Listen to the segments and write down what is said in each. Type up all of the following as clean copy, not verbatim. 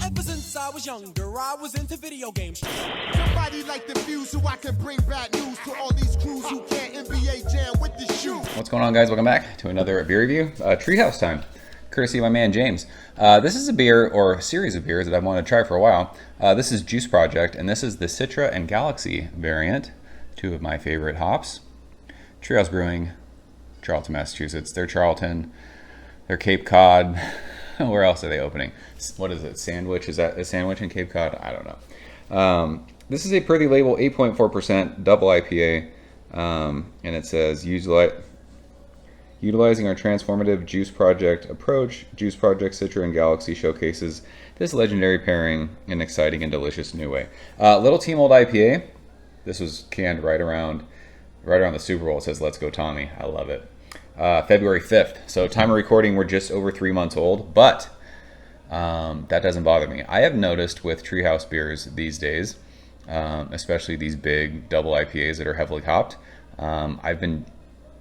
Ever since I was younger, I was into video games. Somebody like the Fuse so I can bring bad news to all these crews who can't NBA jam with the shoe. What's going on, guys? Welcome back to another beer review. Treehouse time, courtesy of my man James. This is a beer, or a series of beers that I've wanted to try for a while. This is Juice Project, and this is the Citra and Galaxy variant, two of my favorite hops. Treehouse Brewing, Charlton, Massachusetts. They're Charlton, they're Cape Cod. Where else are they opening? What is it? Sandwich? Is that a sandwich in Cape Cod? I don't know. This is a pretty label, 8.4% double IPA, and it says utilizing our transformative Juice Project approach. Juice Project Citra and Galaxy showcases this legendary pairing in an exciting and delicious new way. Little Team Old IPA. This was canned right around the Super Bowl. It says "Let's go Tommy." I love it. February 5th. So time of recording, we're just over 3 months old, but that doesn't bother me. I have noticed with Treehouse beers these days, especially these big double IPAs that are heavily hopped, I've been,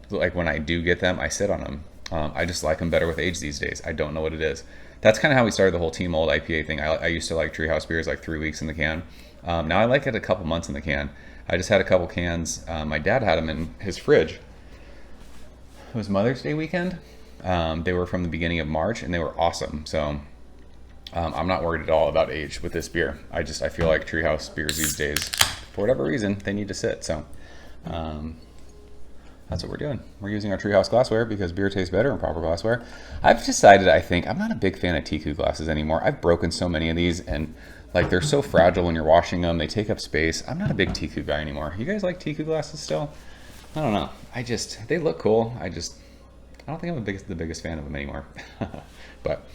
like, when I do get them, I sit on them. I just like them better with age these days. I don't know what it is. That's kind of how we started the whole Team Old IPA thing. I used to like Treehouse beers like 3 weeks in the can. Now I like it a couple months in the can. I just had a couple cans. My dad had them in his fridge. It was Mother's Day weekend. They were from the beginning of March, and they were awesome. So I'm not worried at all about age with this beer. I feel like Treehouse beers these days, for whatever reason, they need to sit. So that's what we're doing. We're using our Treehouse glassware because beer tastes better in proper glassware. I've decided, I think, I'm not a big fan of Tiku glasses anymore. I've broken so many of these, and like, they're so fragile when you're washing them. They take up space. I'm not a big Tiku guy anymore. You guys like Tiku glasses still? I don't know. They look cool. I don't think I'm the biggest fan of them anymore. But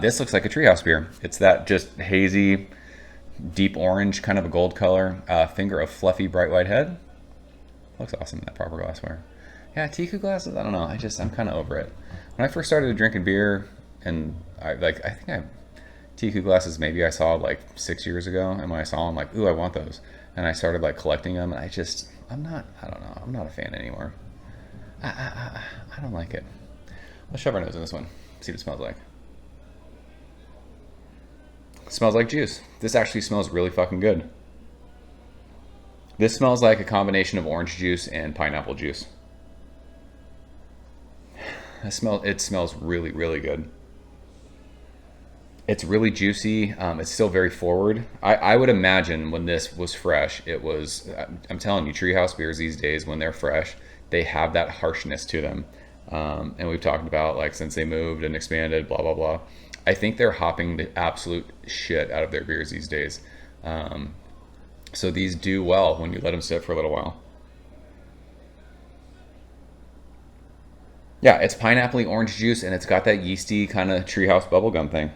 this looks like a Treehouse beer. It's that just hazy, deep orange, kind of a gold color, finger of fluffy, bright white head. Looks awesome in that proper glassware. Yeah, Tiku glasses, I don't know. I'm kind of over it. When I first started drinking beer, and Tiku glasses maybe I saw like 6 years ago, and when I saw them, like, ooh, I want those. And I started like collecting them, and I'm not a fan anymore. I don't like it. Let's shove our nose in this one, see what it smells like. It smells like juice. This actually smells really fucking good. This smells like a combination of orange juice and pineapple juice. It smells really, really good. It's really juicy. It's still very forward. I would imagine when this was fresh, I'm telling you, Treehouse beers these days, when they're fresh, they have that harshness to them. And we've talked about, like, since they moved and expanded, blah, blah, blah. I think they're hopping the absolute shit out of their beers these days. So these do well when you let them sit for a little while. Yeah, it's pineapple-y orange juice, and it's got that yeasty kind of Treehouse bubblegum thing.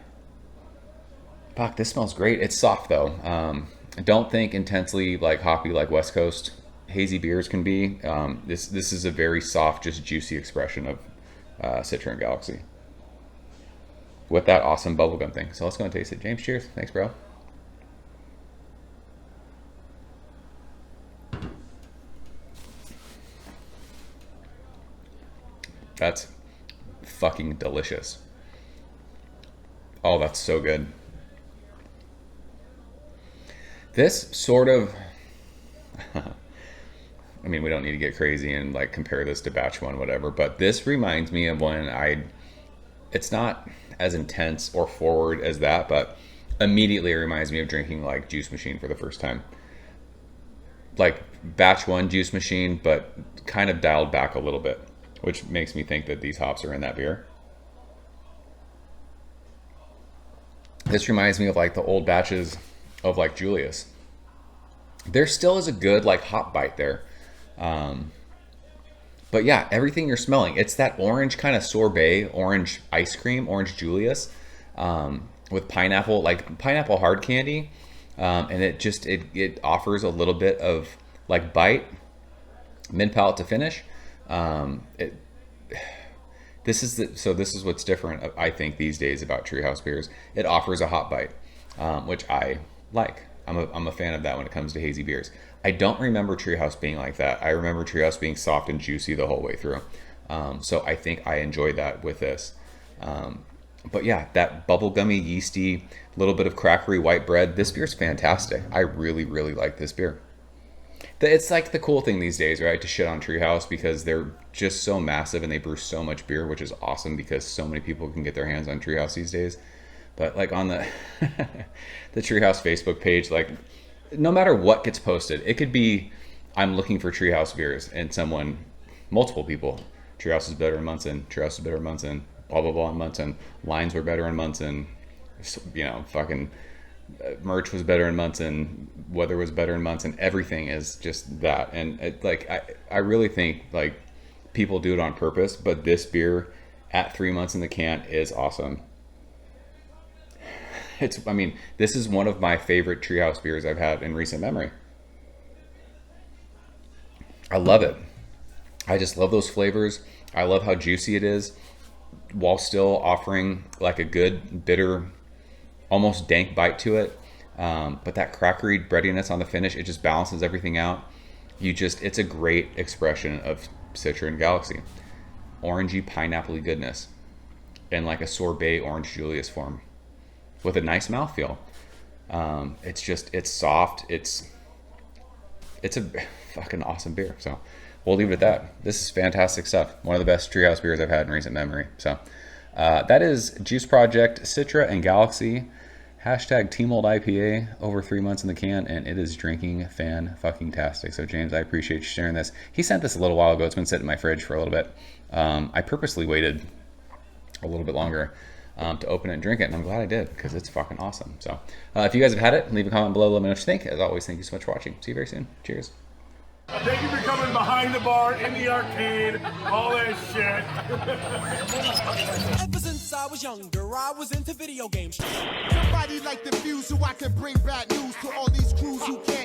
Fuck, this smells great. It's soft though. Don't think intensely like hoppy like West Coast hazy beers can be. This is a very soft, just juicy expression of Citra and Galaxy with that awesome bubblegum thing. So let's go and taste it. James, cheers. Thanks, bro. That's fucking delicious. Oh, that's so good. This sort of, I mean, we don't need to get crazy and like compare this to batch one, whatever, but this reminds me of when it's not as intense or forward as that, but immediately it reminds me of drinking like Juice Machine for the first time. Like batch one Juice Machine, but kind of dialed back a little bit, which makes me think that these hops are in that beer. This reminds me of like the old batches of like Julius. There still is a good like hop bite there. But yeah, everything you're smelling, it's that orange kind of sorbet, orange ice cream, orange Julius, with pineapple, like pineapple hard candy. And it offers a little bit of like bite, mid palate to finish. This is what's different, I think, these days about Treehouse beers. It offers a hot bite, which I like. I'm a fan of that when it comes to hazy beers. I don't remember Treehouse being like that. I remember Treehouse being soft and juicy the whole way through. So I think I enjoyed that with this. But yeah, that bubblegummy, yeasty, little bit of crackery white bread. This beer's fantastic. I really, really like this beer. It's like the cool thing these days, right? To shit on Treehouse because they're just so massive and they brew so much beer, which is awesome because so many people can get their hands on Treehouse these days. But like on the the Treehouse Facebook page, like no matter what gets posted, it could be I'm looking for Treehouse beers and multiple people, Treehouse is better in Munson, Treehouse is better in Munson, blah blah blah in Munson, lines were better in Munson, fucking merch was better in Munson, weather was better in Munson, everything is just that. And I really think like people do it on purpose, but this beer at 3 months in the can is awesome. This is one of my favorite Treehouse beers I've had in recent memory. I love it. I just love those flavors. I love how juicy it is while still offering like a good bitter, almost dank bite to it. But that crackery breadiness on the finish, it just balances everything out. It's a great expression of Citra and Galaxy. Orangey, pineapple-y goodness in like a sorbet orange Julius form with a nice mouthfeel. It's soft. It's a fucking awesome beer. So we'll leave it at that. This is fantastic stuff. One of the best Treehouse beers I've had in recent memory. So that is Juice Project, Citra and Galaxy. Hashtag Team Old IPA, over 3 months in the can, and it is drinking fan-fucking-tastic. So James, I appreciate you sharing this. He sent this a little while ago. It's been sitting in my fridge for a little bit. I purposely waited a little bit longer to open it and drink it, and I'm glad I did because it's fucking awesome. So if you guys have had it, leave a comment below. Let me know what you think. As always, thank you so much for watching. See you very soon. Cheers. Thank you for coming behind the bar, in the arcade, all that shit. Ever since I was younger, I was into video games. Somebody like the Fuse so I can bring bad news to all these crews who can't